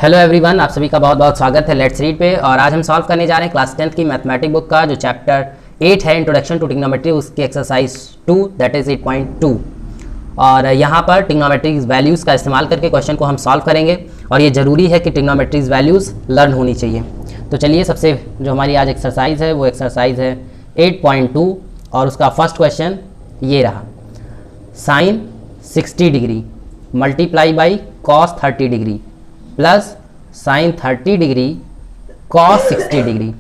Hello everyone, आप सभी का बहुत बहुत स्वागत है लेट्स रीड पे। और आज हम सॉल्व करने जा रहे हैं क्लास 10th की मैथमेटिक्स बुक का जो चैप्टर 8 है इंट्रोडक्शन टू ट्रिग्नोमेट्री, उसकी एक्सरसाइज 2 दैट इज 8.2। और यहाँ पर ट्रिग्नोमेट्रिक्स वैल्यूज़ का इस्तेमाल करके क्वेश्चन को हम सॉल्व करेंगे और ये ज़रूरी है कि ट्रिग्नोमेट्रिक्स वैल्यूज़ लर्न होनी चाहिए। तो चलिए, सबसे जो हमारी आज एक्सरसाइज है वो एक्सरसाइज है 8.2 और उसका फर्स्ट क्वेश्चन ये रहा। Sine 60 degree multiply by cos 30 degree plus sine 30 degree cos 60 degree.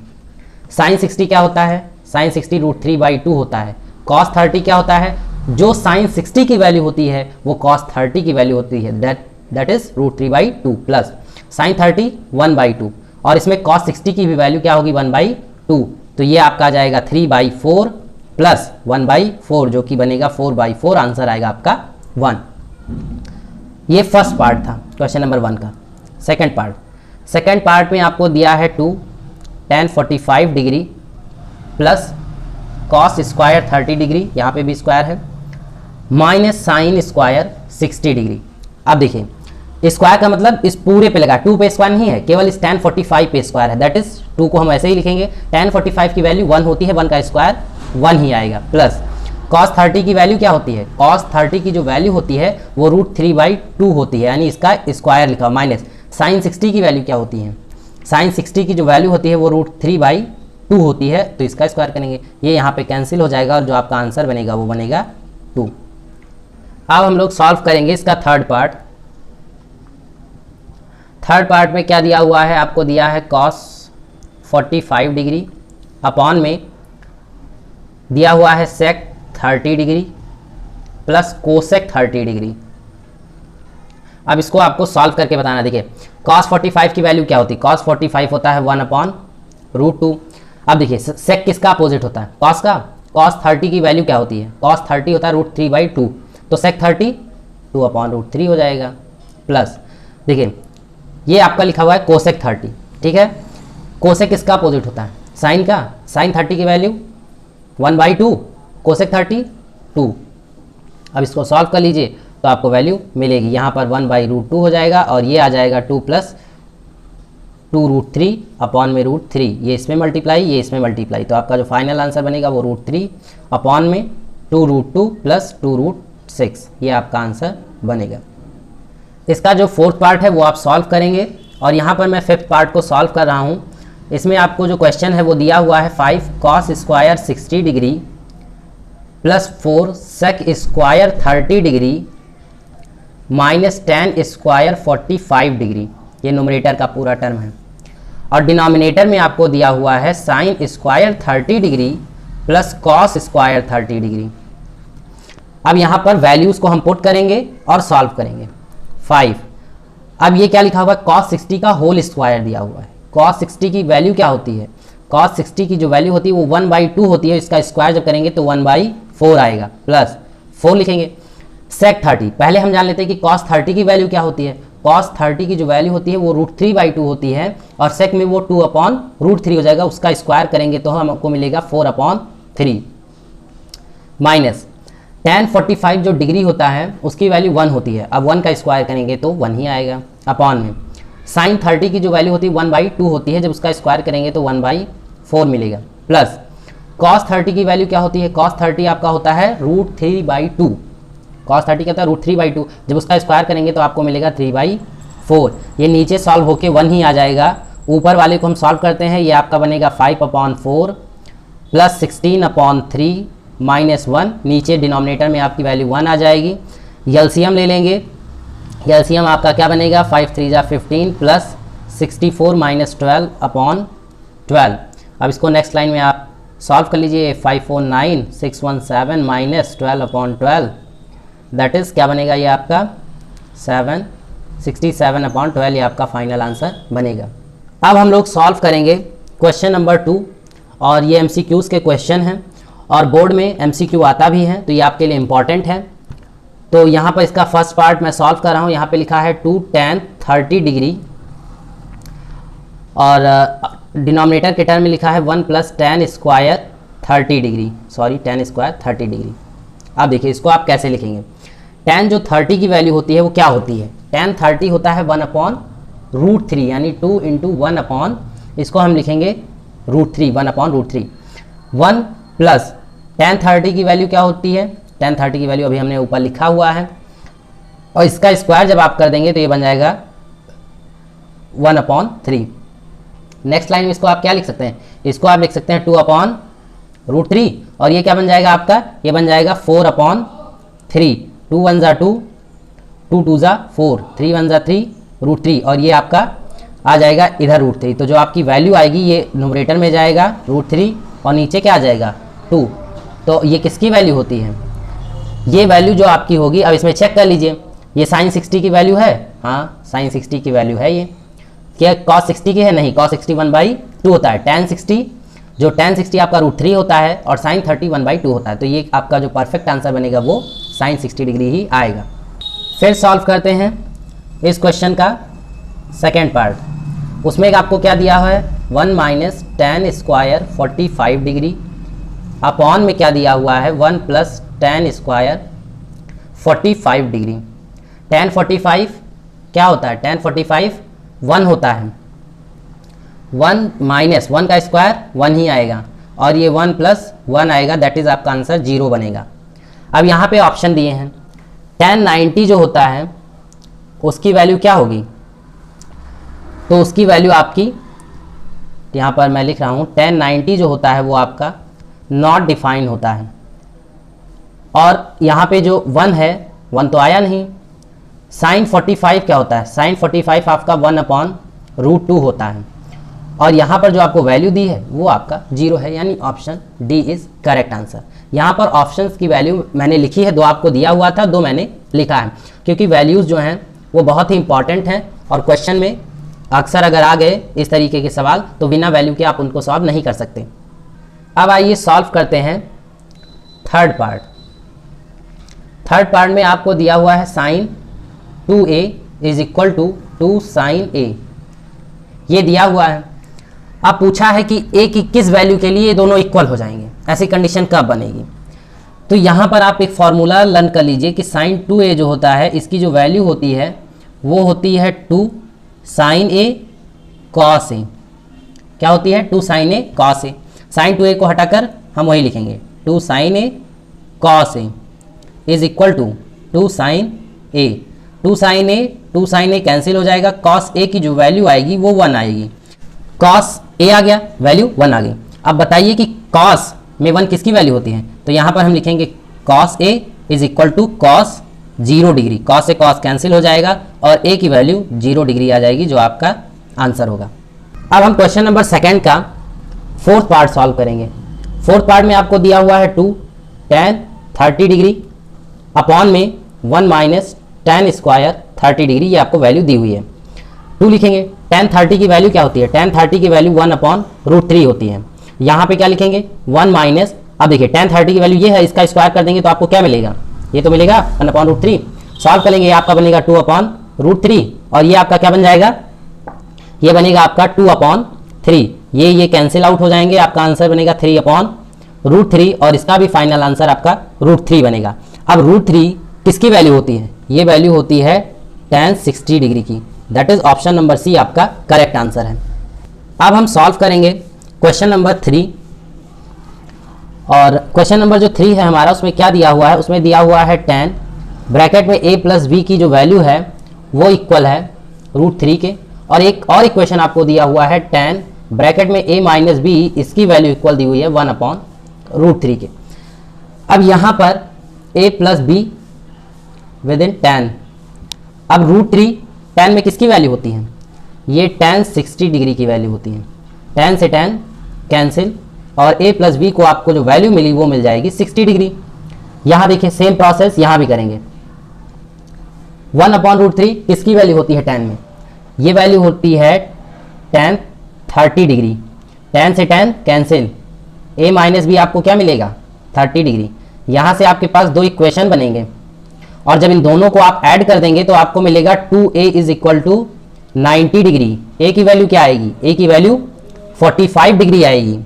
Sine 60 क्या होता है? साइन 60 √3/2 होता है। कॉस 30 क्या होता है? जो साइन 60 की वैल्यू होती है वो कॉस 30 की वैल्यू होती है, दैट इज √3/2 प्लस साइन 30 1/2 और इसमें कॉस 60 की भी वैल्यू क्या होगी 1/2। तो ये आपका आ जाएगा 3/4 प्लस 1/4 जो कि बनेगा 4/4। आंसर आएगा आपका 1। ये फर्स्ट पार्ट था क्वेश्चन नंबर 1 का। सेकेंड पार्ट में आपको दिया है 2 tan 45 degree plus cos square 30 degree, यहाँ पे भी स्क्वायर है, माइनस साइन स्क्वायर 60 डिग्री। अब देखिए, स्क्वायर का मतलब इस पूरे पे लगा, 2 पे स्क्वायर नहीं है, केवल इस tan 45 पे स्क्वायर है, दैट इज 2 को हम ऐसे ही लिखेंगे। tan 45 की वैल्यू 1 होती है, 1 का स्क्वायर 1 ही आएगा, प्लस cos 30 की वैल्यू क्या होती है? cos 30 की जो वैल्यू होती है वो √3/2 होती है, यानी इसका स्क्वायर लिखा, माइनस साइन 60 की वैल्यू क्या होती है? साइन 60 की जो वैल्यू होती है वो √3/2 होती है, तो इसका स्क्वायर करेंगे, ये यहाँ पे कैंसिल हो जाएगा और जो आपका आंसर बनेगा वो बनेगा 2। अब हम लोग सॉल्व करेंगे इसका थर्ड पार्ट में क्या दिया हुआ है? आपको दिया है cos 45 डिग्री अपॉन में दिया हुआ है sec 30 degree plus cosec 30 degree. अब इसको आपको सॉल्व करके बताना। देखिए, cos 45 की वैल्यू क्या होती है? cos 45 होता है 1/√2। अब देखिए, sec किसका अपोजिट होता है? cos का। cos 30 की वैल्यू क्या होती है? cos 30 होता है √3/2, तो sec 30 2/√3 हो जाएगा, प्लस देखिए ये आपका लिखा हुआ है कोसेक 30, ठीक है। कोसेक किसका अपोजिट होता है? साइन का। साइन 30 की वैल्यू 1/2, कोसेक 30 2। अब इसको सॉल्व कर लीजिए तो आपको वैल्यू मिलेगी, यहाँ पर 1/√2 हो जाएगा और ये आ जाएगा 2 प्लस 2√3 अपॉन में √3, ये इसमें मल्टीप्लाई, ये इसमें मल्टीप्लाई, तो आपका जो फाइनल आंसर बनेगा वो √3 अपॉन में 2√2 प्लस 2√6, ये आपका आंसर बनेगा। इसका जो फोर्थ पार्ट है वो आप सॉल्व करेंगे और यहाँ पर मैं फिफ्थ पार्ट को सॉल्व कर रहा हूँ। इसमें आपको जो क्वेश्चन है वो दिया हुआ है 5 cos square 60 degree plus 4 sec square 30 degree minus tan square 45 degree, ये न्यूमरेटर का पूरा टर्म है। और डिनोमिनेटर में आपको दिया हुआ है sine square 30 degree plus cos square 30 degree. अब यहाँ पर वैल्यूज़ को हम पुट करेंगे और सॉल्व करेंगे। 5, अब ये क्या लिखा हुआ है? cos 60 का होल स्क्वायर दिया हुआ है। cos 60 की वैल्यू क्या होती है? cos 60 की जो वैल्यू होती है वो 1/2 होती है, इसका स्क्वायर जब करेंगे तो 1/4 आएगा, प्लस 4 लिखेंगे। sec 30, पहले हम जान लेते हैं कि cos 30 की वैल्यू क्या होती है। cos 30 की जो वैल्यू होती है वो √3/2 होती है और sec में वो 2/√3 हो जाएगा, उसका स्क्वायर करेंगे तो हमको मिलेगा 4/3, माइनस tan 45 जो डिग्री होता है उसकी वैल्यू 1 होती है, अब 1 का स्क्वायर करेंगे तो 1 ही आएगा, अपॉन में साइन 30 की जो वैल्यू होती है 1/2 होती है, जब उसका स्क्वायर करेंगे तो 1/4 मिलेगा, प्लस cos 30 की वैल्यू क्या होती है? cos 30 आपका होता है √3/2, cos 30 क्या होता है √3/2, जब उसका स्क्वायर करेंगे तो आपको मिलेगा 3/4। ये नीचे सॉल्व होके 1 ही आ जाएगा, ऊपर वाले को हम सॉल्व करते हैं, ये आपका बनेगा 5/4 प्लस 16/3 माइनस 1, नीचे डिनोमिनेटर में आपकी वैल्यू 1 आ जाएगी। एलसीएम ले लेंगे, एलसीएम आपका क्या बनेगा? 5 3 जा 15 प्लस 64 माइनस 12/12। अब इसको नेक्स्ट लाइन में आप सॉल्व कर लीजिए, 549 617 माइनस 12/12, दैट इज़ क्या बनेगा? ये आपका 67/12, ये आपका फाइनल आंसर बनेगा। अब हम लोग सॉल्व करेंगे क्वेश्चन नंबर 2 और ये MCQs के क्वेश्चन हैं और बोर्ड में MCQ आता भी है, तो ये आपके लिए इम्पॉर्टेंट है। तो यहाँ पर इसका फर्स्ट पार्ट मैं सॉल्व कर रहा हूँ। यहाँ पे लिखा है 2 tan 30 डिग्री और डिनोमिनेटर के टर्म में लिखा है 1 plus tan square 30 degree, sorry tan square 30 degree. अब देखिए इसको आप कैसे लिखेंगे? tan जो 30 की वैल्यू होती है वो क्या होती है? tan 30 होता है 1/√2 √3 यानी 2 इंटू 1 अपॉन, इसको हम लिखेंगे √3, 1 अपॉन √3। 1 प्लस tan 30 की वैल्यू क्या होती है, tan 30 की वैल्यू अभी हमने ऊपर लिखा हुआ है, और इसका स्क्वायर जब आप कर देंगे तो ये बन जाएगा 1 अपॉन 3। नेक्स्ट लाइन में इसको आप क्या लिख सकते हैं, इसको आप लिख सकते हैं 2 अपॉन √3, और ये क्या बन जाएगा आपका, ये बन जाएगा 4 अपॉन 3। 2 1 ज़ा 2, 2 2 ज़ा 4, 3 1 ज़ा 3, √3, और ये आपका आ जाएगा इधर √3। तो जो आपकी वैल्यू आएगी ये न्यूमरेटर में जाएगा √3 और नीचे क्या आ जाएगा 2। तो ये किसकी वैल्यू होती है, ये वैल्यू जो आपकी होगी, अब इसमें चेक कर लीजिए, ये sin 60 की वैल्यू है, हाँ sin 60 की वैल्यू है ये, क्या cos 60 की है, नहीं, cos 60 1/2 होता है, tan 60 जो tan 60 आपका √3 होता है और sin 30 1/2 होता है। तो ये आपका जो परफेक्ट आंसर बनेगा वो sin 60 डिग्री ही आएगा। फिर सॉल्व करते हैं इस क्वेश्चन का सेकेंड पार्ट। उसमें आपको क्या दिया है, 1 minus tan square 45 degree upon में क्या दिया हुआ है 1 plus tan square 45 degree. tan 45 क्या होता है, tan 45 1 होता है, 1 माइनस 1 का स्क्वायर 1 ही आएगा, और ये 1 प्लस 1 आएगा, दैट इज आपका आंसर 0 बनेगा। अब यहाँ पे ऑप्शन दिए हैं, tan 90 जो होता है उसकी वैल्यू क्या होगी, तो उसकी वैल्यू आपकी यहाँ पर मैं लिख रहा हूँ, tan 90 जो होता है वो आपका नॉट डिफाइन होता है, और यहाँ पे जो 1 है 1 तो आया नहीं। sin 45 क्या होता है, sin 45 आपका 1 अपॉन √2 होता है, और यहाँ पर जो आपको वैल्यू दी है वो आपका 0 है, यानी option D is correct answer. यहाँ पर ऑप्शंस की वैल्यू मैंने लिखी है, 2 आपको दिया हुआ था, 2 मैंने लिखा है, क्योंकि वैल्यूज़ जो हैं वो बहुत ही इंपॉर्टेंट हैं, और क्वेश्चन में अक्सर अगर आ गए इस तरीके के सवाल तो बिना वैल्यू के आप उनको सॉल्व नहीं कर सकते। अब आइए सॉल्व करते हैं थर्ड पार्ट। थर्ड पार्ट में आपको दिया हुआ है sin 2a is equal to 2 sin a, ये दिया हुआ है। अब पूछा है कि a की किस वैल्यू के लिए ये दोनों इक्वल हो जाएंगे, ऐसी कंडीशन कब बनेगी। तो यहाँ पर आप एक फॉर्मूला लर्न कर लीजिए कि sin 2a जो होता है इसकी जो वैल्यू होती है वो होती है 2 sin a cos a। क्या होती है, 2 sin a cos a। sin 2a को हटाकर हम वही लिखेंगे 2 sin a cos a is equal to 2 sin a। 2 sin a cancel हो जाएगा, cos a की जो वैल्यू आएगी वो 1 आएगी, cos a आ गया, वैल्यू 1 आ गई। अब बताइए कि cos में 1 किसकी वैल्यू होती है, तो यहाँ पर हम लिखेंगे cos a is equal to cos 0 degree, cos से cos कैंसिल हो जाएगा और a की वैल्यू 0 डिग्री आ जाएगी, जो आपका आंसर होगा। अब हम क्वेश्चन नंबर सेकेंड का फोर्थ पार्ट सॉल्व करेंगे। फोर्थ पार्ट में आपको दिया हुआ है 2 tan 30 डिग्री अपॉन में 1 माइनस tan स्क्वायर 30 डिग्री, ये आपको वैल्यू दी हुई है। 2 लिखेंगे, tan 30 की वैल्यू क्या होती है, tan 30 की वैल्यू 1 अपॉन √3 होती है। यहाँ पे क्या लिखेंगे 1 माइनस, अब देखिए tan 30 की वैल्यू ये है, इसका स्क्वायर कर देंगे तो आपको क्या मिलेगा, ये तो मिलेगा 1 अपॉन √3। सॉल्व करेंगे, ये आपका बनेगा 2 अपॉन √3, और ये आपका क्या बन जाएगा, ये बनेगा आपका 2 अपॉन 3। ये कैंसिल आउट हो जाएंगे, आपका आंसर बनेगा 3 अपॉन √3, और इसका भी फाइनल आंसर आपका √3 बनेगा। अब √3 किसकी वैल्यू होती है, ये वैल्यू होती है tan 60 डिग्री की, that is option number C आपका करेक्ट आंसर है। अब हम सॉल्व करेंगे क्वेश्चन नंबर 3, और क्वेश्चन नंबर जो 3 है हमारा, उसमें क्या दिया हुआ है, उसमें दिया हुआ है tan ब्रैकेट में a प्लस b की जो वैल्यू है वो इक्वल है √3 के, और एक और इक्वेशन आपको दिया हुआ है tan ब्रैकेट में a माइनस b, इसकी वैल्यू इक्वल दी हुई है 1 अपॉन √3 के। अब यहाँ पर a plus b with in tan, अब √3 tan में किसकी वैल्यू होती है, ये tan 60 डिग्री की वैल्यू होती है, tan से tan कैंसिल, और a प्लस b को आपको जो वैल्यू मिली वो मिल जाएगी 60 डिग्री। यहाँ देखिए सेम प्रोसेस यहाँ भी करेंगे। 1 अपॉन √3 किसकी वैल्यू होती है tan में, ये वैल्यू होती है tan 30 डिग्री, tan से tan cancel, a minus B आपको क्या मिलेगा 30 डिग्री। यहाँ से आपके पास 2 इक्वेशन बनेंगे, और जब इन दोनों को आप ऐड कर देंगे तो आपको मिलेगा 2a is equal to 90 degree. a की वैल्यू क्या आएगी, a की वैल्यू 45 डिग्री आएगी,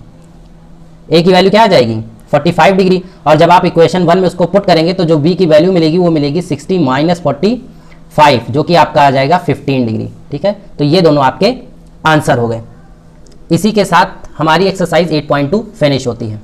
a की वैल्यू क्या आ जाएगी 45 डिग्री, और जब आप इक्वेशन 1 में उसको पुट करेंगे तो जो b की वैल्यू मिलेगी वो मिलेगी 60 माइनस 45 5 जो कि आपका आ जाएगा 15 डिग्री। ठीक है, तो ये दोनों आपके आंसर हो गए। इसी के साथ हमारी एक्सरसाइज 8.2 फिनिश होती है।